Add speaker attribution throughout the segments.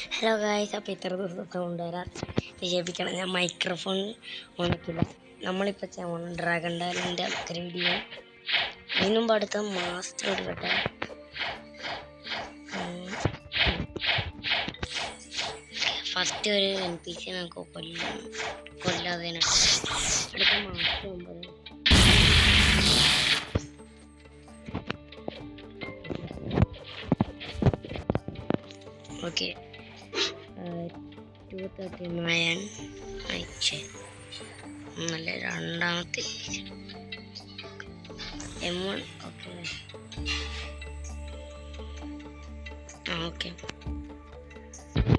Speaker 1: Hello guys, അപ്പോൾ ഇത്ര ദിവസത്തെ കൊണ്ടുവരാൻ വിജയിപ്പിക്കണം. ഞാൻ മൈക്രോഫോൺ ഉണക്കില്ല. നമ്മളിപ്പോൾ ചെയ്യാൻ ഡ്രാഗൺ ഡാലിൻ്റെ അപ്ഗ്രേഡ് ചെയ്യും. അതിനും അടുത്ത മാസ്റ്റർ എടുക്കട്ടെ. ഫസ്റ്റ് ഒരു NPC നമുക്ക് കൊല്ലാതെ അടുത്ത മാസ്റ്റർ 9. ഓക്കെ, 239 അയച്ച് നല്ല രണ്ടാമത്തെ M1. ഓക്കെ ഓക്കെ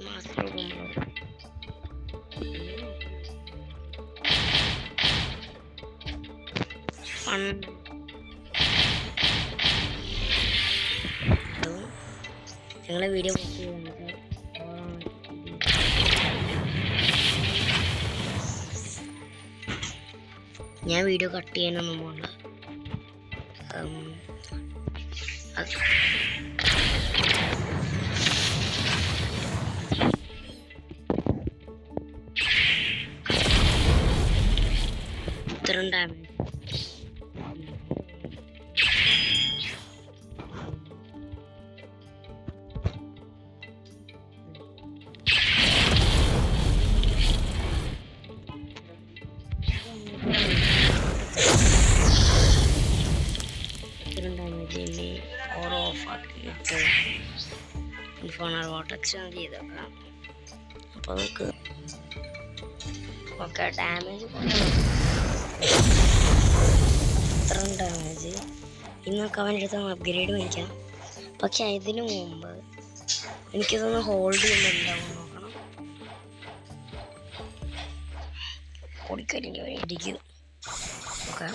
Speaker 1: മാസ്റ്റർ ഞങ്ങളെ വീഡിയോ പോസ്റ്റ് ചെയ്യുന്നത് ഞാൻ വീഡിയോ കട്ട് ചെയ്യാനൊന്നും പോകണ്ട. ഇത്രയും ഡാമേജ് ഓരോ ഓഫാക്കിയിട്ട് ഇൻഫോണർ വോട്ടക്ഷൻ ചെയ്തേക്കാം. അപ്പോൾ നമുക്ക് ഓക്കെ ഡാമേജ് അത്രയും ഡാമേജ് ഇന്നൊക്കെ അവൻ്റെ അടുത്ത് അപ്ഗ്രേഡ് മേടിക്കാം. പക്ഷെ അതിന് മുമ്പ് എനിക്കിതൊന്ന് ഹോൾഡ് ചെയ്യുന്നുണ്ടാവും നോക്കണം. പൊടിക്കരിഞ്ഞ് ഇടിക്കും. ഓക്കെ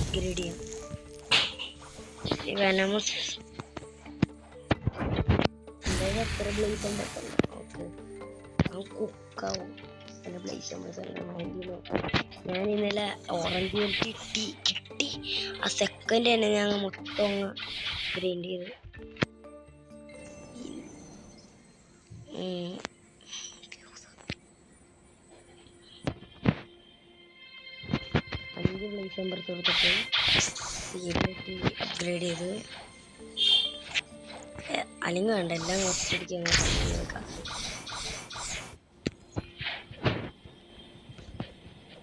Speaker 1: അപ്ഗ്രേഡ് ചെയ്യാം. ഈ വെനമസ് എന്തായാലും എത്ര ബ്ലേസ് ഉണ്ടല്ലോ. ഓക്കെ കുക്കാവും നല്ല ബ്ലേസ് ഞാൻ ഇന്നലെ ഓറഞ്ച് കിട്ടി. ആ സെക്കൻഡ് തന്നെ ഞങ്ങൾ മൊത്തം ഗ്രൈൻഡ് ചെയ്ത്. അഞ്ച് ബ്ലേസ് നമ്പർ കൊടുത്തിട്ട് അപ്ഗ്രേഡ് ചെയ്ത് അല്ലെങ്കിൽ വേണ്ട എല്ലാം ഒറ്റയടിക്കാൻ നോക്കാം.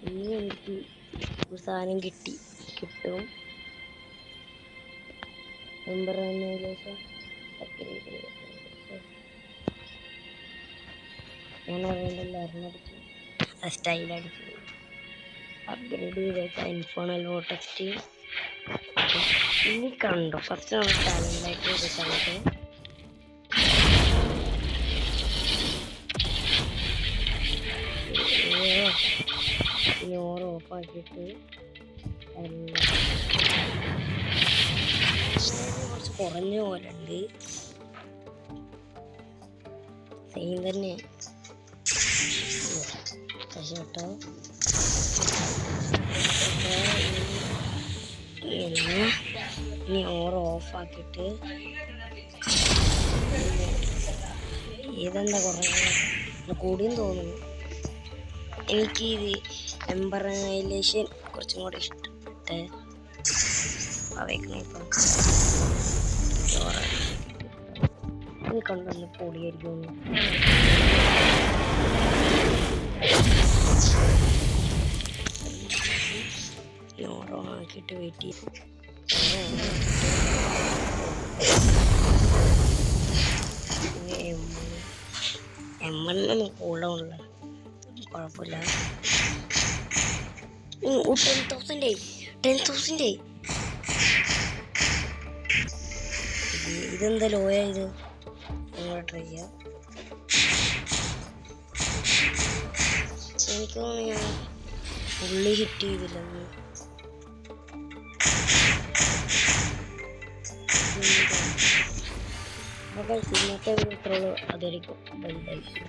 Speaker 1: ഇനി എനിക്ക് ഒരു സാധനം കിട്ടും. നമ്പർ ശേഷം അപ്ഗ്രേഡ് ചെയ്ത് ഞാൻ അറിയണ്ടല്ലോ അറിഞ്ഞടിച്ചു സ്റ്റൈലടിച്ചു അപ്ഗ്രേഡ് ചെയ്തേക്കാം. ഇൻഫോണൽ വോട്ടക്സ്റ്റ് ഇനി കണ്ടോ. ഫസ്റ്റ് നമ്മൾ ടാലൻ്റായിട്ട് എടുക്കാനായിട്ട് ഇനി ഓരോ ഓഫാക്കിയിട്ട് കുറച്ച് കുറഞ്ഞ പോലെ ഉണ്ട്. സെയിം തന്നെ കേട്ടോ. ഇനി ഓരോ ഓഫാക്കിയിട്ട് ഇതെന്താ കുറേ കൂടിയും തോന്നുന്നു. എനിക്ക് ഇത് എംബറൈലേഷൻ കുറച്ചും കൂടെ ഇഷ്ടപ്പെട്ട് അവയ്ക്കണം. ഇപ്പം എനിക്കുണ്ടല്ലോ പൊടിയായിരിക്കും. ഓരോ ആക്കിയിട്ട് വെയിറ്റ് ചെയ്യും. M1 കൂടുതലുള്ള കുഴപ്പമില്ല. 10,000 ഇതെന്താ ലോയ ഇത് ട്രൈ ചെയ്യാം. എനിക്ക് തോന്നുന്നു ഞാൻ ഫുള്ളി ഹിറ്റ് ചെയ്തില്ലെന്ന്. ഇന്നത്തെ ഇത്രയുള്ളൂ. അതായിരിക്കും വലുതായിരിക്കും.